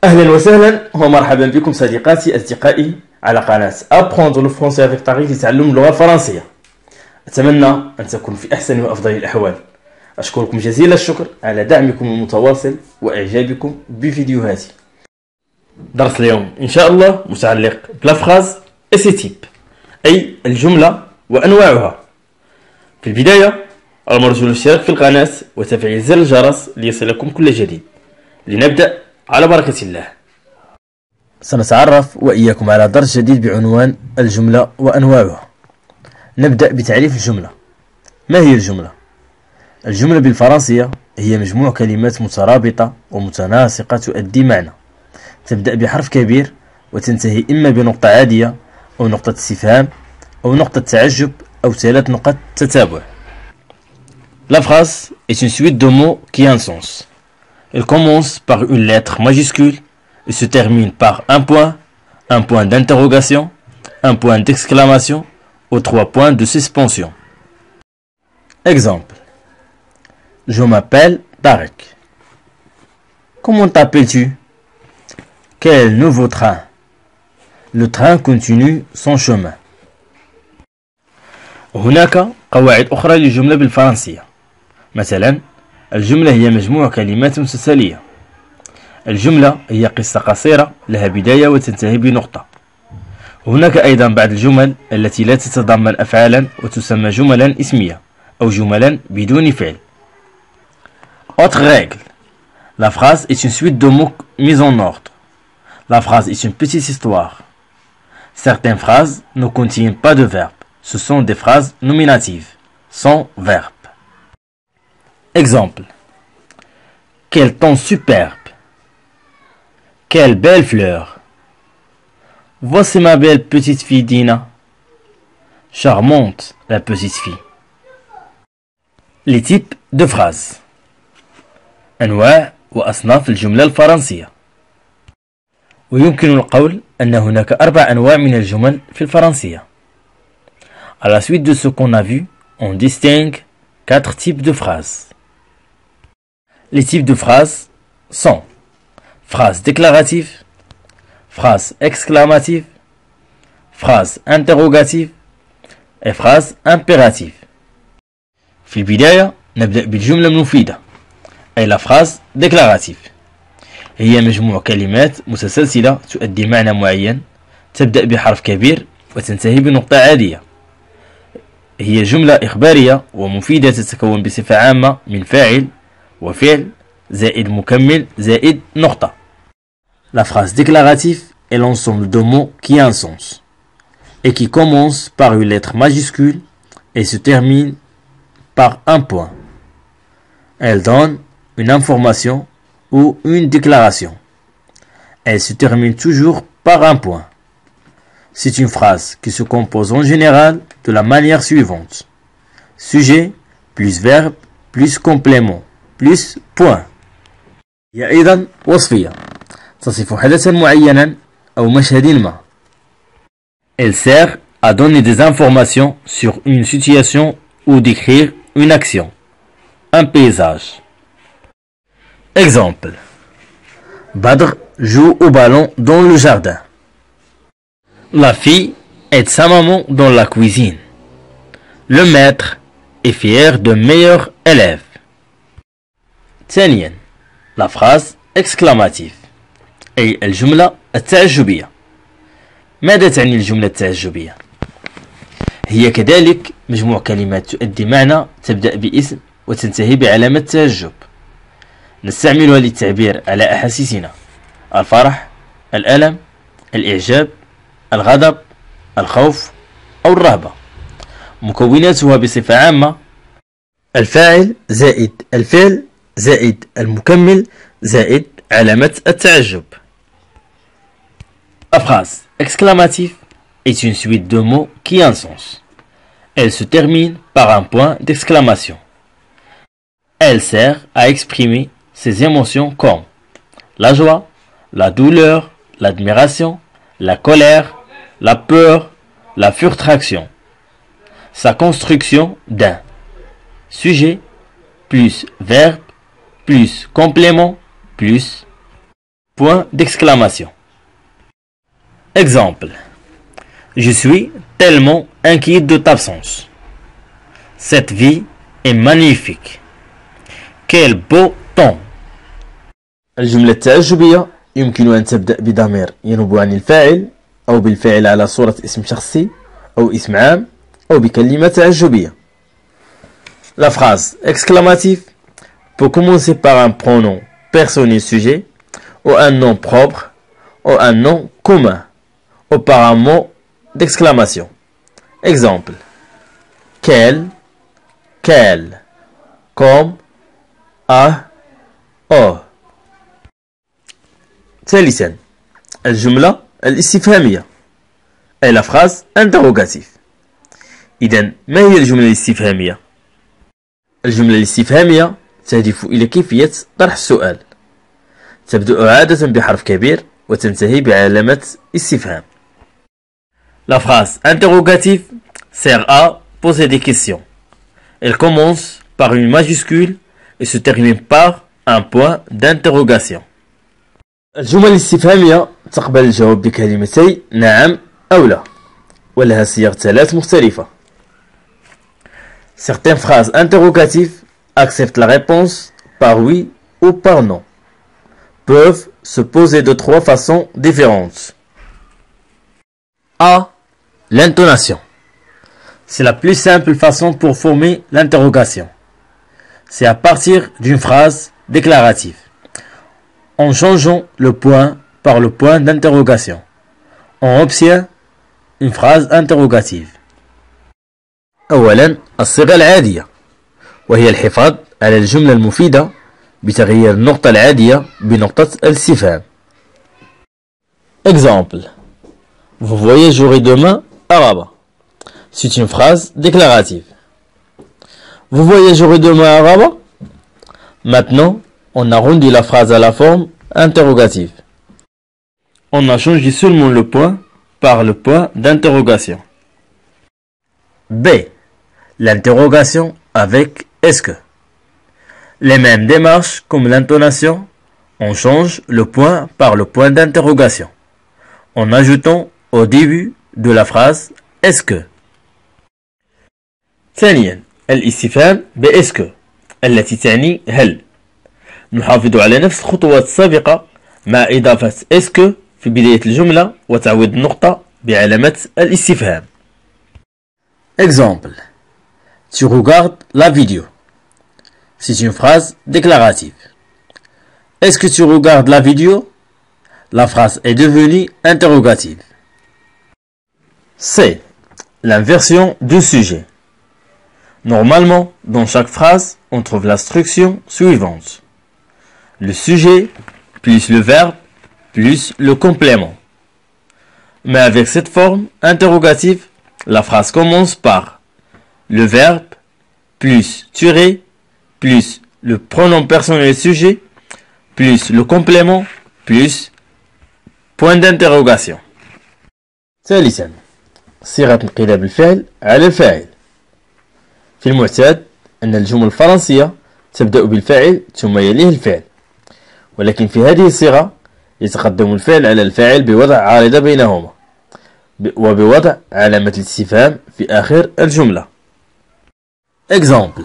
أهلا وسهلا ومرحبا بكم أصدقائي على قناة Apprendre le français avec طريقة لتعلم اللغة الفرنسية. أتمنى أن تكون في أحسن وأفضل الأحوال. أشكركم جزيل الشكر على دعمكم المتواصل وإعجابكم بفيديوهاتي. درس اليوم إن شاء الله متعلق بلافراز et ses types، أي الجملة وأنواعها. في البداية المرجو الاشتراك في القناة وتفعيل زر الجرس ليصلكم كل جديد. لنبدأ على بركة الله. سنتعرف وإياكم على درس جديد بعنوان الجملة وأنواعها. نبدأ بتعريف الجملة. ما هي الجملة؟ الجملة بالفرنسية هي مجموع كلمات مترابطة ومتناسقة تؤدي معنى، تبدأ بحرف كبير وتنتهي إما بنقطة عادية أو نقطة استفهام أو نقطة تعجب أو 3 نقط تتابع. La phrase est une suite de mots qui a un sens. Elle commence par une lettre majuscule et se termine par un point d'interrogation, un point d'exclamation ou 3 points de suspension. Exemple. Je m'appelle Tarek. Comment t'appelles-tu? Quel nouveau train? Le train continue son chemin. هناك قواعد أخرى للجملة بالفرنسية. مثلا الجملة هي مجموع كلمات متتالية. الجملة هي قصة قصيرة لها بداية وتنتهي بنقطة. هناك أيضا بعض الجمل التي لا تتضمن أفعالا وتسمى جملا اسمية أو جملا بدون فعل. Autre règle. La phrase est une suite de mots mis en ordre. La phrase est une petite histoire. Certaines phrases ne contiennent pas de verbe. Ce sont des phrases nominatives, sans verbe. Exemple. Quel temps superbe! Quelle belle fleur! Voici ma belle petite fille Dina. Charmante la petite fille. Les types de phrases. أنواع وأصناف الجملة الفرنسية. ويمكن القول أن هناك 4 أنواع من الجمل في الفرنسية. À la suite de ce qu'on a vu, on distingue 4 types de phrases. Les types de phrases sont phrase déclarative, phrase exclamative, phrase interrogative et phrase impérative. في البداية نبدأ بالجملة المفيدة أي la phrase déclarative. هي مجموع كلمات متسلسلة تؤدي معنى معين، تبدأ بحرف كبير وتنتهي بنقطة عادية. هي جملة إخبارية ومفيدة تتكون بصفة عامة من فاعل وفعل زائد مكمل زائد نقطة. La phrase déclarative est l'ensemble de mots qui a un sens et qui commence par une lettre majuscule et se termine par un point. Elle donne une information ou une déclaration. Elle se termine toujours par un point. C'est une phrase qui se compose en général de la manière suivante. Sujet plus verbe plus complément plus point. هي أيضا وصفية تصف حدثا معينا أو مشهد ما. Elle sert à donner des informations sur une situation ou décrire une action. Un paysage. Exemple. Badr joue au ballon dans le jardin. La fille aide sa maman dans la cuisine. Le maître est fier de meilleur élève. ثانيا la phrase exclamative أي الجملة التعجبية. ماذا تعني الجملة التعجبية؟ هي كذلك مجموع كلمات تؤدي معنى تبدأ باسم وتنتهي بعلامة تعجب. نستعملها للتعبير على أحاسيسنا: الفرح، الألم، الإعجاب، الغضب، الخوف أو الرهبة. مكوناتها بصفة عامة الفاعل زائد الفعل زائد المكمل زائد علامة التعجب. La phrase exclamative est une suite de mots qui a un sens. Elle se termine par un point d'exclamation. Elle sert à exprimer ses émotions comme la joie, la douleur, l'admiration, la colère, la peur, la frustration. Sa construction d'un sujet plus verbe plus complément plus point d'exclamation. Exemple. Je suis tellement inquiet de ta absence. Cette vie est magnifique. Quel beau temps. الجملة التعجبية يمكن أن تبدأ بضمير ينوب عن الفاعل أو بالفعل على صورة اسم شخصي أو اسم عام أو بكلمة تعجبية. La phrase exclamative peut commencer par un pronom personnel sujet ou un nom propre ou un nom commun ou par un mot d'exclamation. Exemple. Quel, quel, comme, ah, oh. ثالثا الجملة الاستفهامية أي la phrase interrogative. إذن ما هي الجملة الاستفهامية؟ الجملة الاستفهامية تهدف إلى كيفية طرح السؤال. تبدأ عادة بحرف كبير وتنتهي بعلامة استفهام. La phrase interrogative sert à poser des questions. Elle commence par une majuscule et se termine par un point d'interrogation. الجمل الاستفهامية تقبل الجواب بكلمتي نعم أو لا ولها صيغ ثلاث مختلفة. Certaines phrases interrogatives acceptent la réponse par oui ou par non. Peuvent se poser de trois façons différentes. A. L'intonation. C'est la plus simple façon pour former l'interrogation. C'est à partir d'une phrase déclarative, en changeant le point par le point d'interrogation. On obtient une phrase interrogative. أولا الصيغة العادية وهي الحفاظ على الجملة المفيدة بتغيير النقطة العادية بنقطة الاستفهام. Exemple. Vous voyagerez demain à Rabat. C'est une phrase déclarative. Vous voyagerez demain à Rabat? Maintenant, on arrondit la phrase à la forme interrogative. On a changé seulement le point par le point d'interrogation. B. L'interrogation avec est-ce que. Les mêmes démarches comme l'intonation, on change le point par le point d'interrogation, en ajoutant au début de la phrase est-ce que. ثانيا الاستفهام بإسك التي تعني هل. نحافظ على نفس الخطوات السابقة مع إضافة إسك في بداية الجملة وتعويض النقطة بعلامة الاستفهام. Exemple. Tu regardes la vidéo. C'est une phrase déclarative. Est-ce que tu regardes la vidéo? La phrase est devenue interrogative. C. L'inversion du sujet. Normalement, dans chaque phrase, on trouve la structure suivante. Le sujet, plus le verbe, plus le complément. Mais avec cette forme interrogative, la phrase commence par le verbe, plus tiré, plus le pronom personnel sujet, plus le complément, plus point d'interrogation. ثالثا صيغة انقلاب الفعل على الفاعل. في المعتاد أن الجمل الفرنسية تبدأ بالفاعل ثم يليه الفعل، ولكن في هذه الصيغة يتقدم الفعل على الفاعل بوضع عارضة بينهما وبوضع علامة الاستفهام في آخر الجملة. Exemple.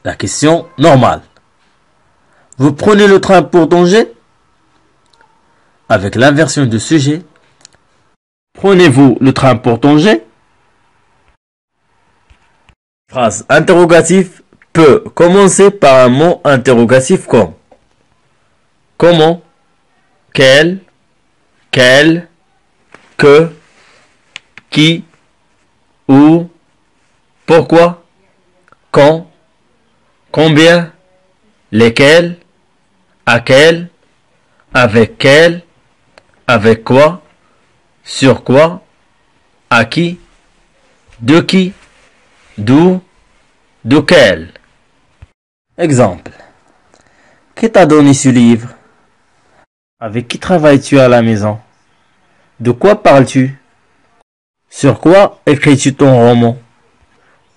La question normale. Vous prenez le train pour Tanger? Avec l'inversion du sujet. Prenez-vous le train pour Tanger? Phrase interrogative peut commencer par un mot interrogatif comme comment, quel, quel, que, qui, où, pourquoi, quand, combien, lesquels, à quel, avec quel, avec quoi, sur quoi, à qui, d'où, duquel. Exemple. Qui t'a donné ce livre? Avec qui travailles-tu à la maison? De quoi parles-tu? Sur quoi écris-tu ton roman?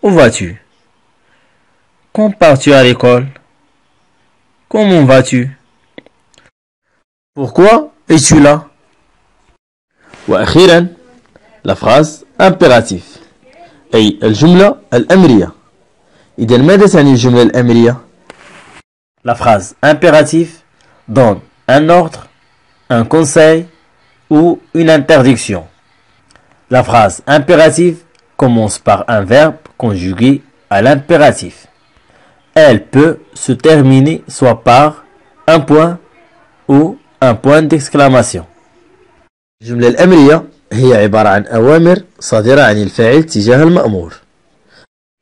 Où vas-tu? Quand pars-tu à l'école? Comment vas-tu? Pourquoi es-tu là? وأخيرا la phrase impératif أي الجملة الأمرية. إذا ماذا تعني الجملة الأمرية؟ La phrase impératif donne un ordre, un conseil ou une interdiction. La phrase impérative commence par un verbe conjugué à l'impératif. Elle peut se terminer soit par un point ou un point d'exclamation. الجملة الأمرية هي عبارة عن أوامر صادرة عن الفاعل تجاه المأمور.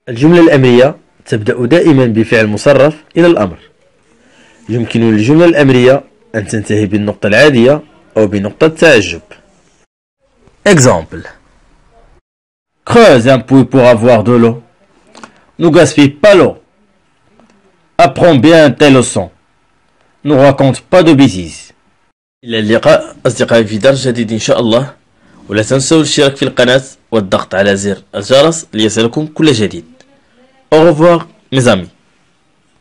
الجملة الأمرية تبدأ دائما بفعل مصرف إلى الأمر. يمكن للجملة الأمرية أن تنتهي بالنقطة العادية أو بنقطة تعجب. Exemple. Creuse un puits pour avoir de l'eau. Ne gaspille pas l'eau. Apprends bien tes leçons. Ne raconte pas de bêtises. إلى اللقاء أصدقائي في درس جديد إن شاء الله، ولا تنسوا الاشتراك في القناة والضغط على زر الجرس ليصلكم كل جديد. Au revoir mes amis.